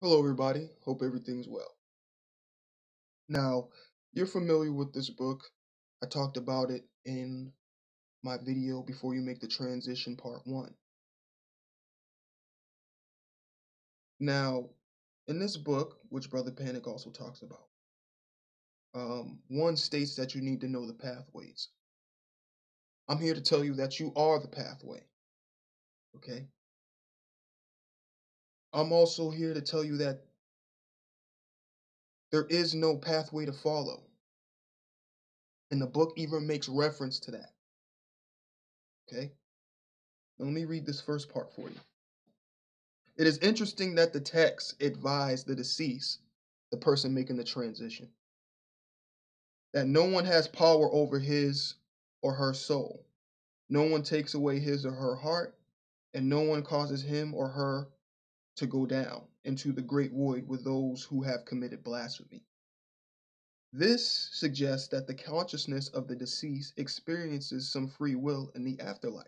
Hello, everybody. Hope everything's well. Now, you're familiar with this book. I talked about it in my video before you make the transition part 1. Now, in this book, which Brother Panic also talks about, one states that you need to know the pathways. I'm here to tell you that you are the pathway. Okay? I'm also here to tell you that there is no pathway to follow. And the book even makes reference to that. Okay? Now, let me read this first part for you. It is interesting that the text advised the deceased, the person making the transition, that no one has power over his or her soul. No one takes away his or her heart, and no one causes him or her to go down into the great void with those who have committed blasphemy. This suggests that the consciousness of the deceased experiences some free will in the afterlife.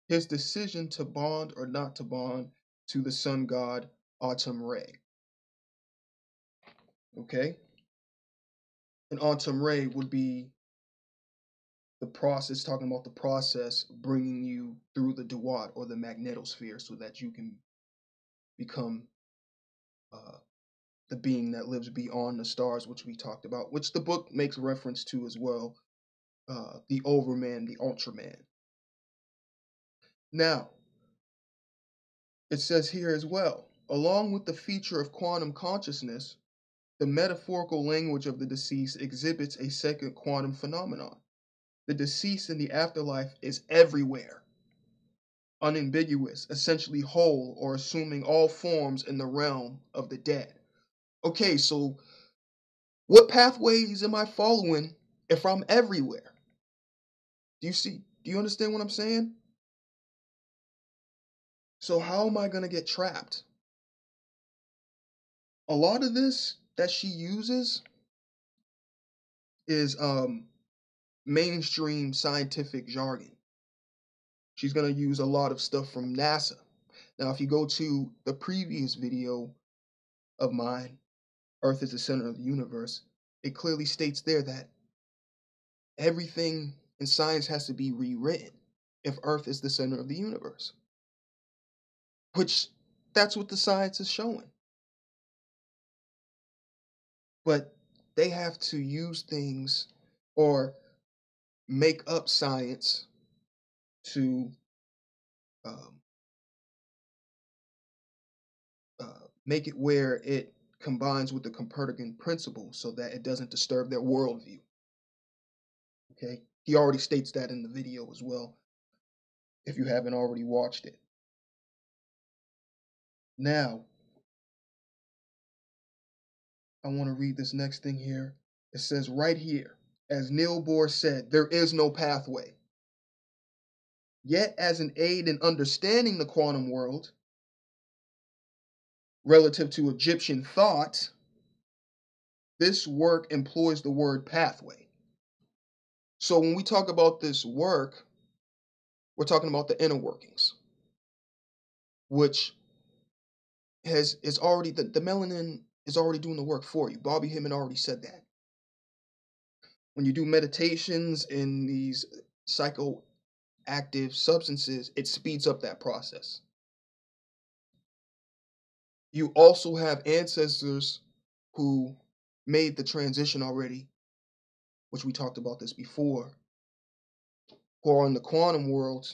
His decision to bond or not to bond to the sun god Atum Re. Okay? And Atum Re would be the process, talking about the process bringing you through the Duat or the magnetosphere so that you can become the being that lives beyond the stars, which we talked about, which the book makes reference to as well, the Overman, the Ultraman. Now, it says here as well, along with the feature of quantum consciousness, the metaphorical language of the deceased exhibits a second quantum phenomenon. The deceased in the afterlife is everywhere, unambiguous, essentially whole, or assuming all forms in the realm of the dead. Okay, so what pathways am I following if I'm everywhere? Do you understand what I'm saying? So how am I going to get trapped? A lot of this that she uses is mainstream scientific jargon. She's going to use a lot of stuff from NASA. Now, if you go to the previous video of mine, Earth is the center of the universe, it clearly states there that everything in science has to be rewritten if Earth is the center of the universe. Which, that's what the science is showing. But they have to use things or make up science to make it where it combines with the Copernican principle so that it doesn't disturb their worldview. Okay? He already states that in the video as well, if you haven't already watched it. Now, I want to read this next thing here. It says right here, as Neil Bohr said, there is no pathway. Yet, as an aid in understanding the quantum world, relative to Egyptian thought, this work employs the word pathway. So when we talk about this work, we're talking about the inner workings, which is already, the melanin is already doing the work for you. Bobby Hemming already said that. When you do meditations in these psychoactive substances, it speeds up that process. You also have ancestors who made the transition already, which we talked about this before, who are in the quantum world,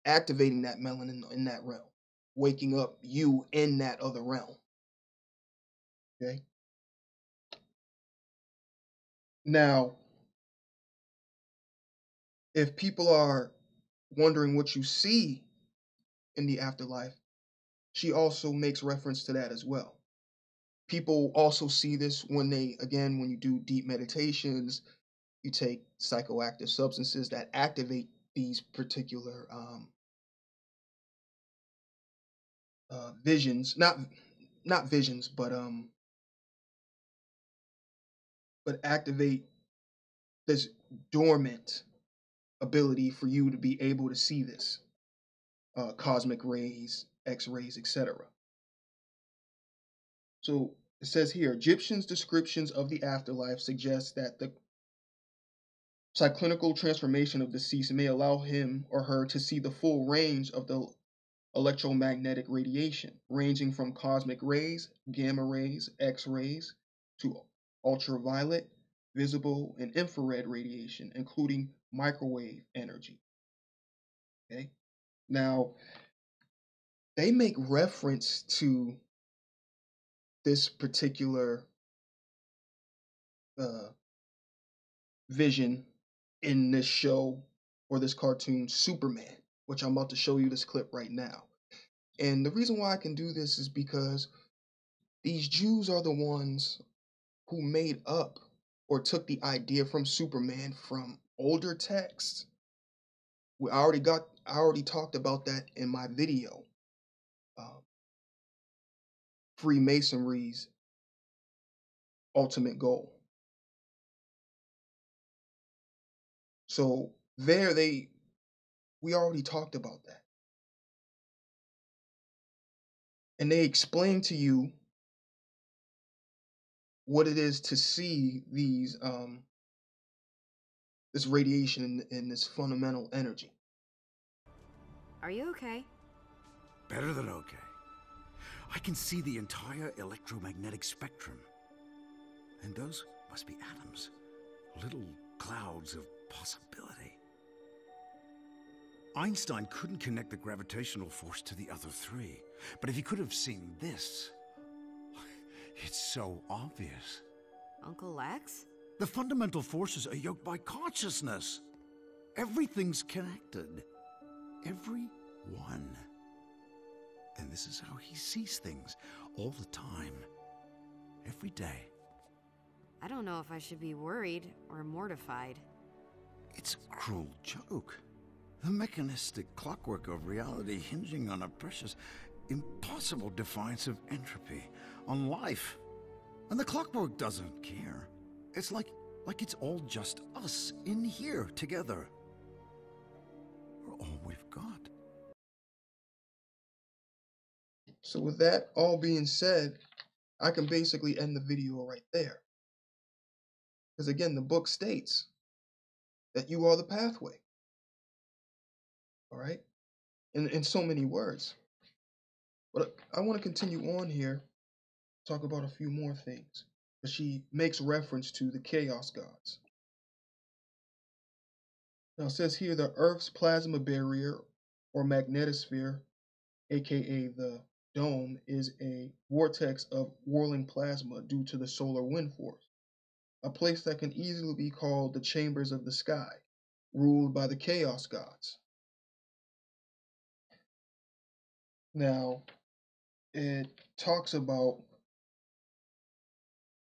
activating that melanin in that realm, waking up you in that other realm. Okay? Now, if people are wondering what you see in the afterlife, she also makes reference to that as well. People also see this when when you do deep meditations, you take psychoactive substances that activate these particular visions, not visions, but activate this dormant ability for you to be able to see this cosmic rays, X-rays, etc. So it says here, Egyptians' descriptions of the afterlife suggest that the cyclinical transformation of deceased may allow him or her to see the full range of the electromagnetic radiation, ranging from cosmic rays, gamma rays, X-rays, to ultraviolet, visible, and infrared radiation, including microwave energy. Okay? Now, they make reference to this particular vision in this show or this cartoon, Superman, which I'm about to show you this clip right now. And the reason why I can do this is because these Jews are the ones who made up or took the idea from Superman from older texts. I already talked about that in my video, Freemasonry's ultimate goal. So we already talked about that. And they explain to you what it is to see these this radiation and this fundamental energy. Are you okay? Better than okay. I can see the entire electromagnetic spectrum. And those must be atoms. Little clouds of possibility. Einstein couldn't connect the gravitational force to the other three. But if he could have seen this, it's so obvious. Uncle X? The fundamental forces are yoked by consciousness. Everything's connected. Every one. And this is how he sees things all the time. Every day. I don't know if I should be worried or mortified. It's a cruel joke. The mechanistic clockwork of reality hinging on a precious, impossible defiance of entropy, on life. And the clockwork doesn't care. It's like it's all just us in here together. We're all we've got. So with that all being said, I can basically end the video right there. Because again, the book states that you are the pathway. All right? In so many words. But I want to continue on here, talk about a few more things. But she makes reference to the chaos gods. Now it says here the Earth's plasma barrier or magnetosphere, aka the dome, is a vortex of whirling plasma due to the solar wind force, a place that can easily be called the chambers of the sky, ruled by the chaos gods. Now, it talks about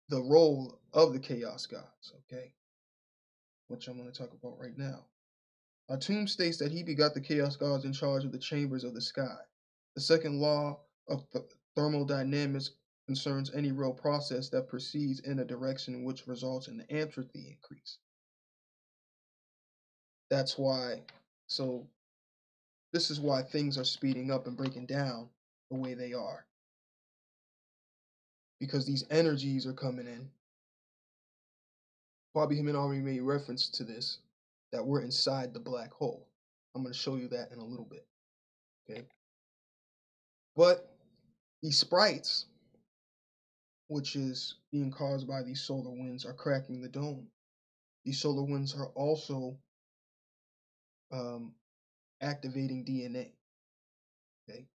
the role of the chaos gods, okay, which I'm going to talk about right now. Atum states that he begot the chaos gods in charge of the chambers of the sky. The second law of thermodynamics concerns any real process that proceeds in a direction which results in the entropy increase. That's why, so this is why things are speeding up and breaking down the way they are. Because these energies are coming in. Bobby Hemming already made reference to this, that we're inside the black hole. I'm going to show you that in a little bit. Okay. But these sprites, which is being caused by these solar winds, are cracking the dome. These solar winds are also activating DNA. Okay.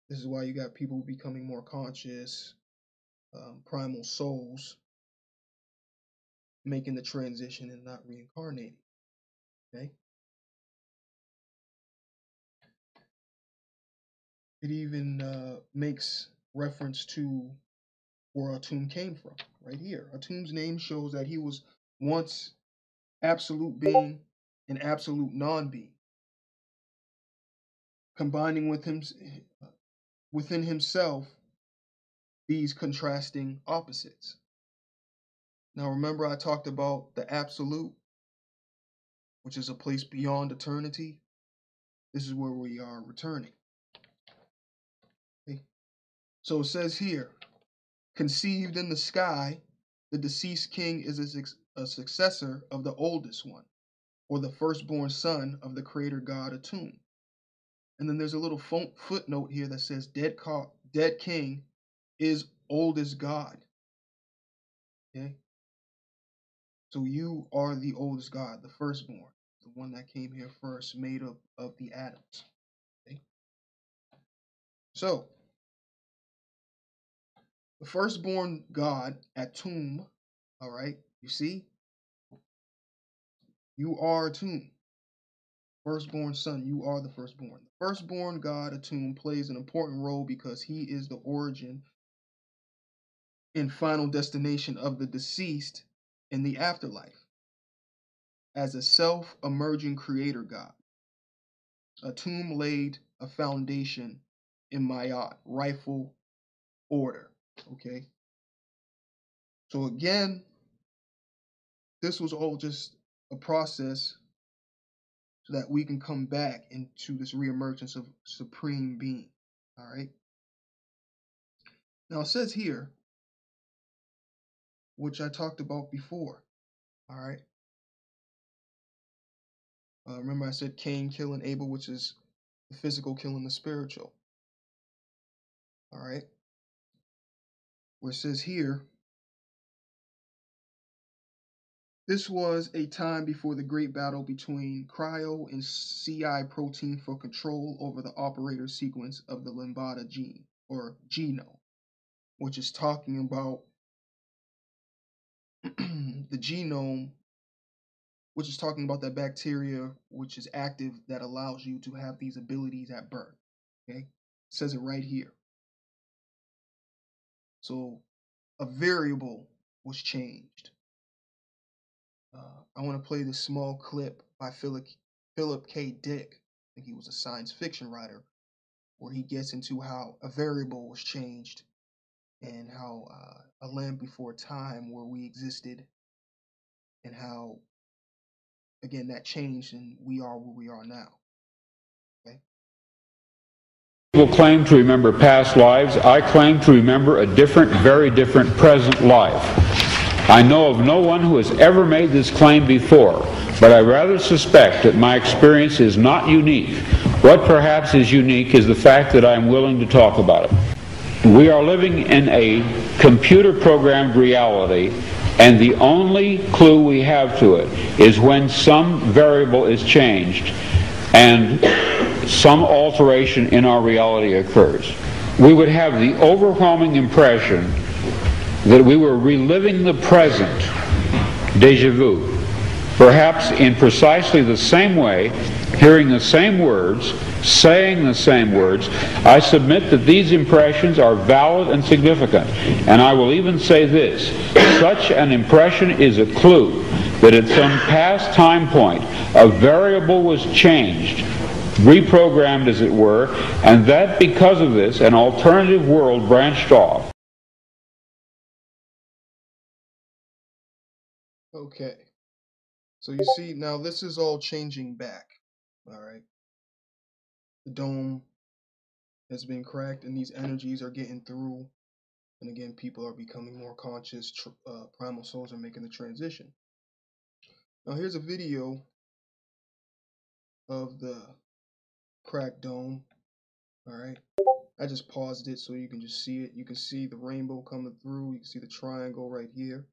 This is why you got people becoming more conscious, primal souls, making the transition and not reincarnating. Okay. It even makes reference to where Atum came from, right here. Atum's name shows that he was once absolute being and absolute non-being, combining with him within himself these contrasting opposites. Now remember I talked about the absolute, which is a place beyond eternity. This is where we are returning. Okay. So it says here, conceived in the sky, the deceased king is a successor of the oldest one, or the firstborn son of the creator god Atum. And then there's a little footnote here that says dead king is oldest god. Okay? So you are the oldest god, the firstborn, the one that came here first, made up of the atoms. Okay? So, the firstborn god, Atum, all right, you see? You are Atum. Firstborn son, you are the firstborn. The firstborn god, Atum, plays an important role because he is the origin and final destination of the deceased in the afterlife. As a self-emerging creator god, Atum laid a foundation in Maet, rightful order. Okay? So again, this was all just a process so that we can come back into this reemergence of supreme being. All right? Now it says here, which I talked about before. All right? Remember I said Cain killing Abel, which is the physical killing the spiritual. All right? Where it says here, this was a time before the great battle between cryo and CI protein for control over the operator sequence of the lambda gene, or genome, which is talking about the genome, which is talking about that bacteria which is active that allows you to have these abilities at birth. Okay? It says it right here. So a variable was changed. I want to play this small clip by Philip K. Dick. I think he was a science fiction writer, where he gets into how a variable was changed and how a land before time where we existed, and how, again, that changed and we are where we are now. Okay? People claim to remember past lives. I claim to remember a different, very different present life. I know of no one who has ever made this claim before, but I rather suspect that my experience is not unique. What perhaps is unique is the fact that I am willing to talk about it. We are living in a computer-programmed reality, and the only clue we have to it is when some variable is changed and some alteration in our reality occurs. We would have the overwhelming impression that we were reliving the present, déjà vu, perhaps in precisely the same way, hearing the same words, saying the same words. I submit that these impressions are valid and significant, and I will even say this: such an impression is a clue that at some past time point a variable was changed, reprogrammed as it were, and that because of this an alternative world branched off. Okay, so you see, now this is all changing back, all right? The dome has been cracked and these energies are getting through, and again, people are becoming more conscious, primal souls are making the transition. Now here's a video of the cracked dome, all right? I just paused it so you can just see it. You can see the rainbow coming through, you can see the triangle right here,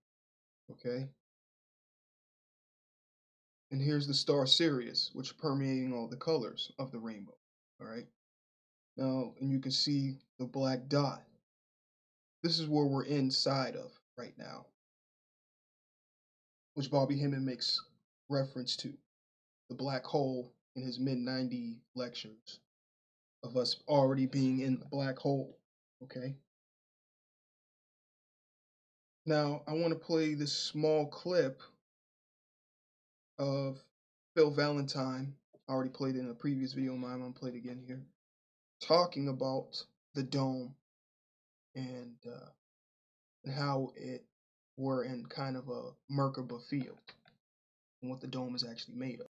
okay? And here's the star Sirius, which is permeating all the colors of the rainbow. All right. Now, and you can see the black dot. This is where we're inside of right now, which Bobby Hemming makes reference to. The black hole in his mid-90 lectures of us already being in the black hole. Okay. Now, I want to play this small clip of Phil Valentine. I already played it in a previous video of mine. I'm going to play it again here. Talking about the dome and how we're in kind of a Merkaba field and what the dome is actually made of.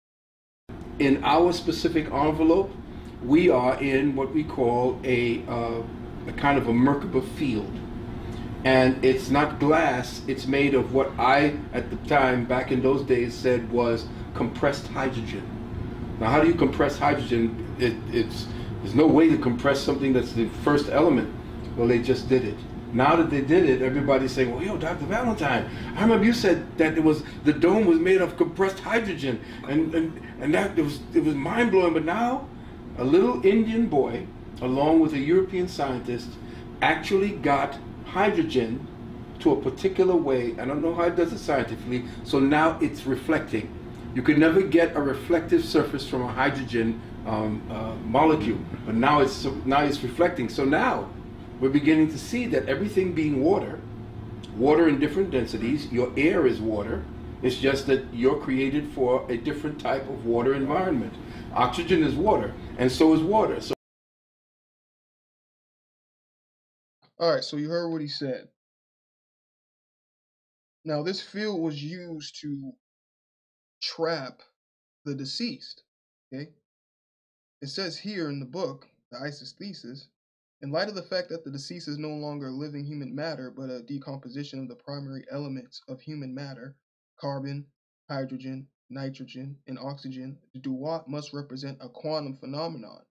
In our specific envelope, we are in what we call a a kind of a Merkaba field. And it's not glass, it's made of what I, at the time, back in those days, said was compressed hydrogen. Now, how do you compress hydrogen? There's no way to compress something that's the first element. Well, they just did it. Now that they did it, everybody's saying, well, yo, Dr. Valentine, I remember you said that the dome was made of compressed hydrogen, and that it was mind-blowing. But now, a little Indian boy, along with a European scientist, actually got hydrogen to a particular way. I don't know how it does it scientifically, so now it's reflecting. You could never get a reflective surface from a hydrogen molecule, but now it's reflecting. So now we're beginning to see that everything being water in different densities, your air is water, it's just that you're created for a different type of water environment. Oxygen is water, and so is water. So All right, so you heard what he said. Now, this field was used to trap the deceased, okay? It says here in the book, the Isis thesis, in light of the fact that the deceased is no longer living human matter, but a decomposition of the primary elements of human matter, carbon, hydrogen, nitrogen, and oxygen, the Duat must represent a quantum phenomenon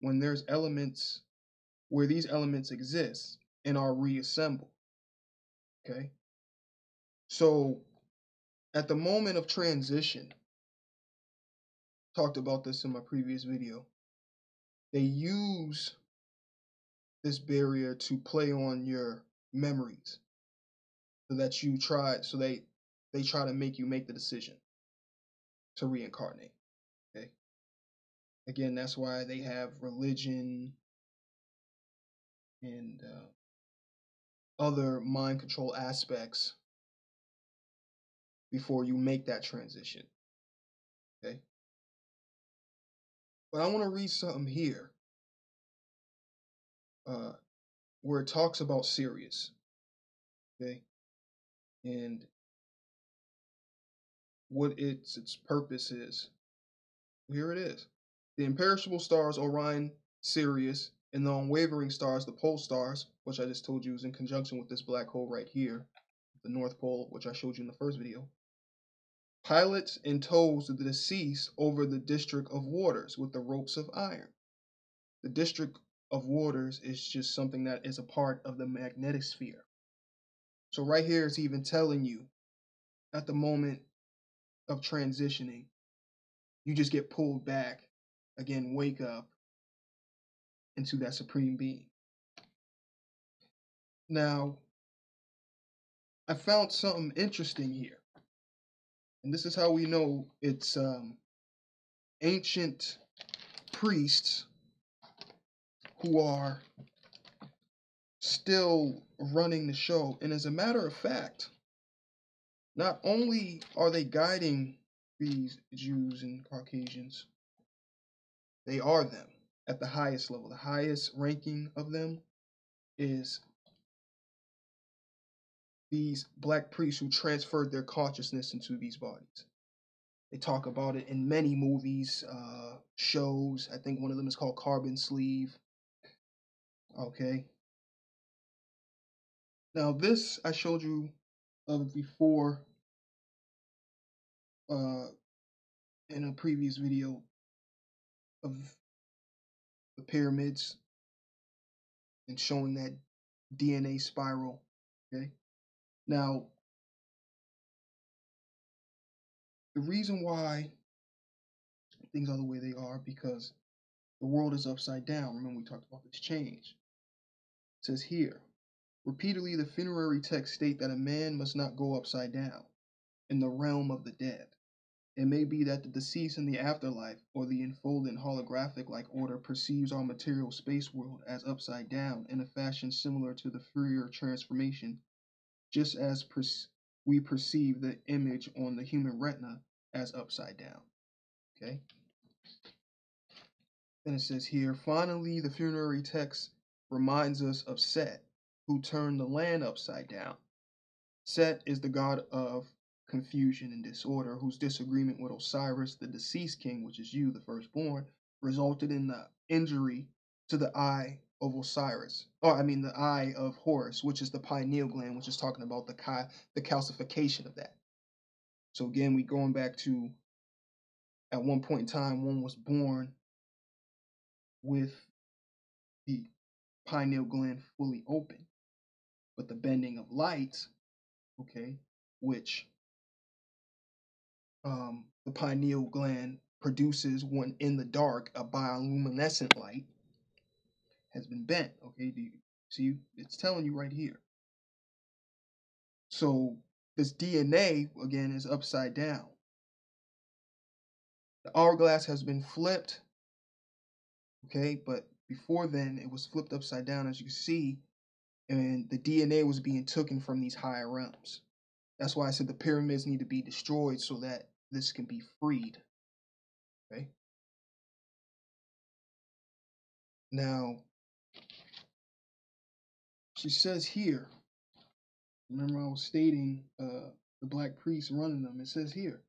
when there's elements, where these elements exist and are reassembled, okay? So at the moment of transition, talked about this in my previous video, they use this barrier to play on your memories so that you try, so they try to make you make the decision to reincarnate, okay? Again, that's why they have religion and other mind control aspects before you make that transition, okay? But I want to read something here where it talks about Sirius, okay? And what its purpose is. Here it is. The imperishable stars Orion, Sirius, and the unwavering stars, the pole stars, which I just told you is in conjunction with this black hole right here, the North Pole, which I showed you in the first video, pilots and tows the deceased over the district of waters with the ropes of iron. The district of waters is just something that is a part of the magnetic sphere. So right here it's even telling you at the moment of transitioning, you just get pulled back, again, wake up into that supreme being. Now, I found something interesting here. And this is how we know it's ancient priests who are still running the show. And as a matter of fact, not only are they guiding these Jews and Caucasians, they are them at the highest level. The highest ranking of them is these black priests who transferred their consciousness into these bodies. They talk about it in many movies, shows. I think one of them is called Carbon Sleeve. Okay. Now this I showed you of before in a previous video of the pyramids and showing that DNA spiral. Okay. Now the reason why things are the way they are because the world is upside down. Remember we talked about this change. It says here, repeatedly the funerary texts state that a man must not go upside down in the realm of the dead. It may be that the deceased in the afterlife or the enfolding holographic-like order perceives our material space world as upside down in a fashion similar to the Fourier transformation, just as we perceive the image on the human retina as upside down. Okay? Then it says here, finally, the funerary text reminds us of Set, who turned the land upside down. Set is the god of confusion and disorder, whose disagreement with Osiris, the deceased king, which is you, the firstborn, resulted in the injury to the eye of Osiris. Or, I mean, the eye of Horus, which is the pineal gland, which is talking about the calcification of that. So again, we going back to, at one point in time, one was born with the pineal gland fully open. But the bending of light, okay, which the pineal gland produces when in the dark, a bioluminescent light has been bent, okay? Do you see? It's telling you right here. So this DNA, again, is upside down. The hourglass has been flipped, okay? But before then, it was flipped upside down, as you see, and the DNA was being taken from these higher realms. That's why I said the pyramids need to be destroyed so that this can be freed, okay? Now, she says here, remember I was stating the black priests running them. It says here,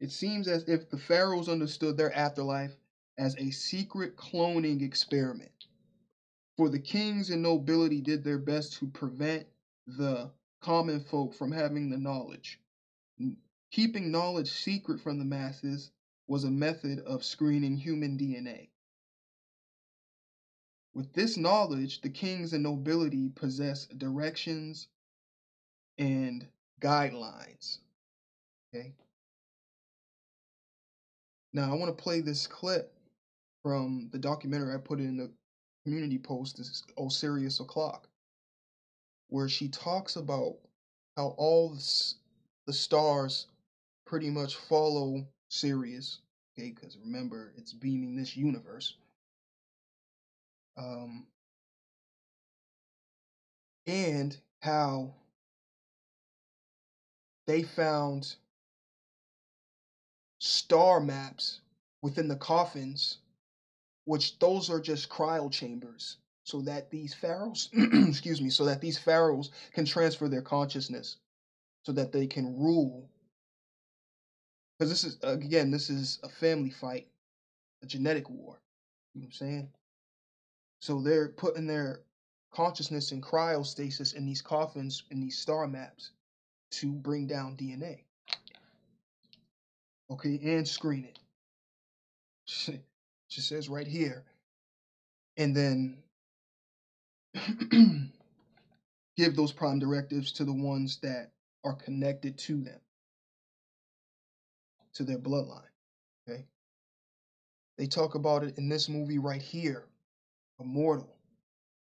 it seems as if the pharaohs understood their afterlife as a secret cloning experiment. For the kings and nobility did their best to prevent the common folk from having the knowledge. Keeping knowledge secret from the masses was a method of screening human DNA. With this knowledge, the kings and nobility possess directions and guidelines. Okay. Now I want to play this clip from the documentary I put in the community post, this Osiris o'clock, where she talks about how all the stars pretty much follow Sirius, okay, because remember, it's beaming this universe. And how they found star maps within the coffins, which those are just cryo chambers, so that these pharaohs, excuse me, so that these pharaohs can transfer their consciousness, so that they can rule. Because this is, again, this is a family fight, a genetic war. You know what I'm saying? So they're putting their consciousness in cryostasis in these coffins, in these star maps, to bring down DNA. Okay, and screen it. She says right here. And then give those prime directives to the ones that are connected to them, to their bloodline. Okay? They talk about it in this movie right here, Immortal.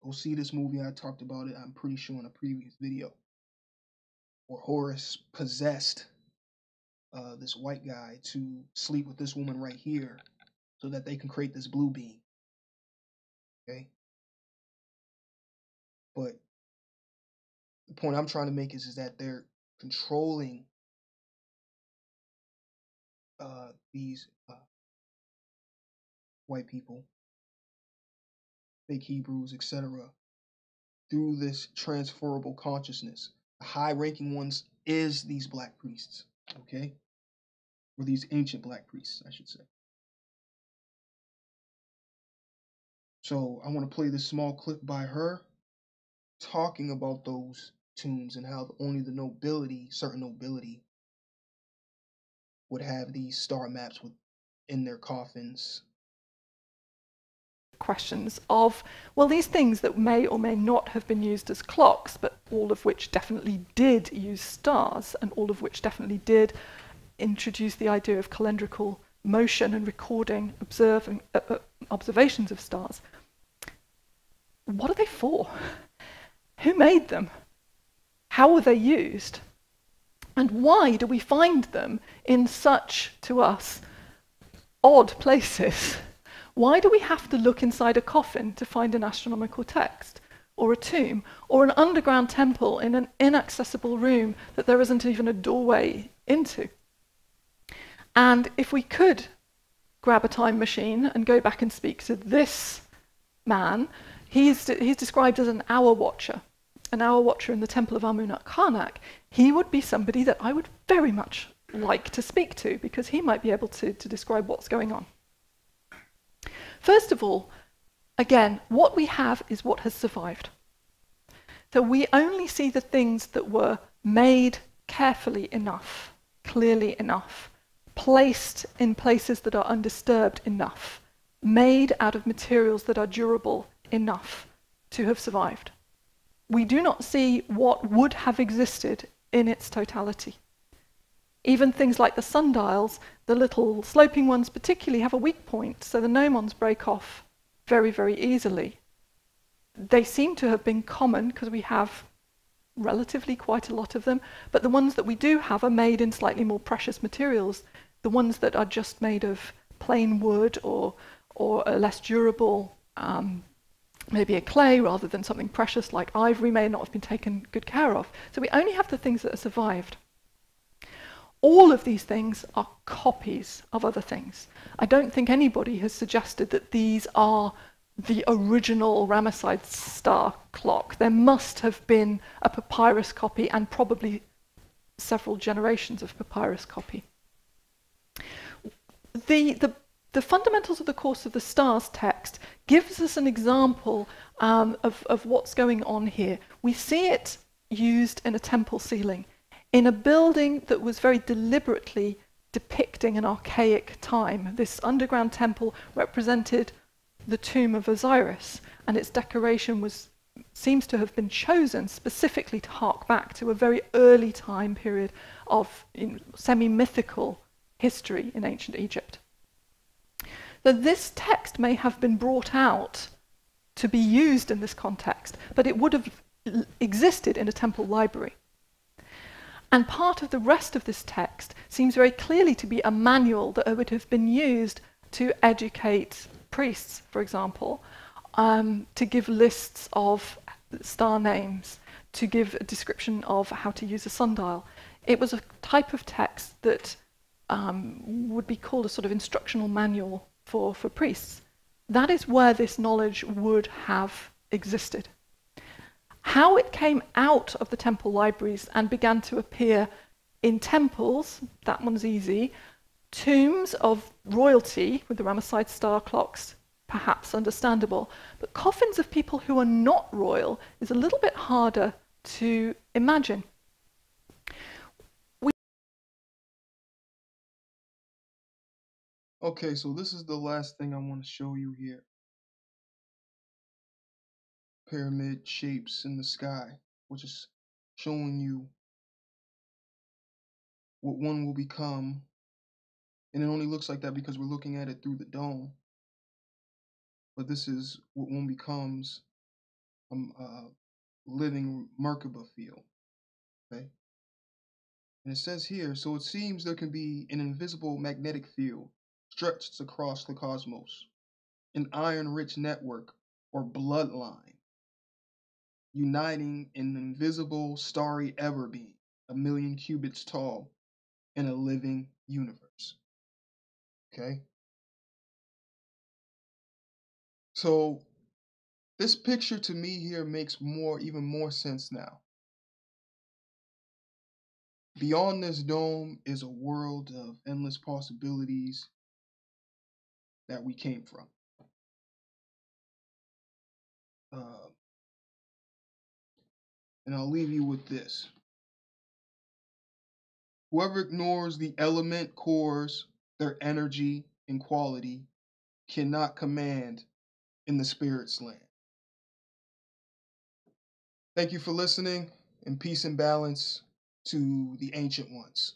Go see this movie. I talked about it, I'm pretty sure, in a previous video. Where Horus possessed this white guy to sleep with this woman right here so that they can create this blue beam. Okay? But the point I'm trying to make is that they're controlling these white people, fake Hebrews, etc., through this transferable consciousness. The high-ranking ones is these black priests, okay? Or these ancient black priests, I should say. So I want to play this small clip by her talking about those tombs and how only the nobility, certain nobility, would have these star maps in their coffins. Questions of, well, these things that may or may not have been used as clocks, but all of which definitely did use stars, and all of which definitely did introduce the idea of calendrical motion and recording, observations of stars. What are they for? Who made them? How were they used? And why do we find them in such, to us, odd places? Why do we have to look inside a coffin to find an astronomical text, or a tomb, or an underground temple in an inaccessible room that there isn't even a doorway into? And if we could grab a time machine and go back and speak to this man, he's described as an hour watcher in the temple of Amun-Karnak. He would be somebody that I would very much like to speak to, because he might be able to describe what's going on. First of all, Again, what we have is what has survived. So we only see the things that were made carefully enough, clearly enough, placed in places that are undisturbed enough, made out of materials that are durable enough to have survived. We do not see what would have existed in its totality. Even things like the sundials, the little sloping ones particularly, have a weak point, so the gnomons break off very, very easily. They seem to have been common because we have relatively quite a lot of them, but the ones that we do have are made in slightly more precious materials. The ones that are just made of plain wood or a less durable, maybe a clay rather than something precious like ivory, may not have been taken good care of. So we only have the things that have survived. All of these things are copies of other things. I don't think anybody has suggested that these are the original Ramesside star clock. There must have been a papyrus copy and probably several generations of papyrus copy. The Fundamentals of the Course of the Stars text gives us an example of what's going on here. We see it used in a temple ceiling, in a building that was very deliberately depicting an archaic time. This underground temple represented the tomb of Osiris, and its decoration seems to have been chosen specifically to hark back to a very early time period of semi-mythical history in ancient Egypt. So this text may have been brought out to be used in this context, but it would have existed in a temple library. And part of the rest of this text seems very clearly to be a manual that would have been used to educate priests, for example, to give lists of star names, to give a description of how to use a sundial. It was a type of text that would be called a sort of instructional manual for priests. That is where this knowledge would have existed. How it came out of the temple libraries and began to appear in temples, that one's easy. Tombs of royalty with the Ramesside star clocks, perhaps understandable, but coffins of people who are not royal is a little bit harder to imagine. Okay, so this is the last thing I want to show you here. Pyramid shapes in the sky, which is showing you what one will become. And it only looks like that because we're looking at it through the dome. But this is what one becomes living Merkaba field. Okay? And it says here, so it seems there can be an invisible magnetic field stretched across the cosmos, an iron-rich network or bloodline, uniting an invisible starry ever-being, 1,000,000 cubits tall, in a living universe. Okay? So this picture to me here makes even more sense now. Beyond this dome is a world of endless possibilities that we came from. And I'll leave you with this. Whoever ignores the element cores, their energy and quality, cannot command in the spirit's land. Thank you for listening, and peace and balance to the ancient ones.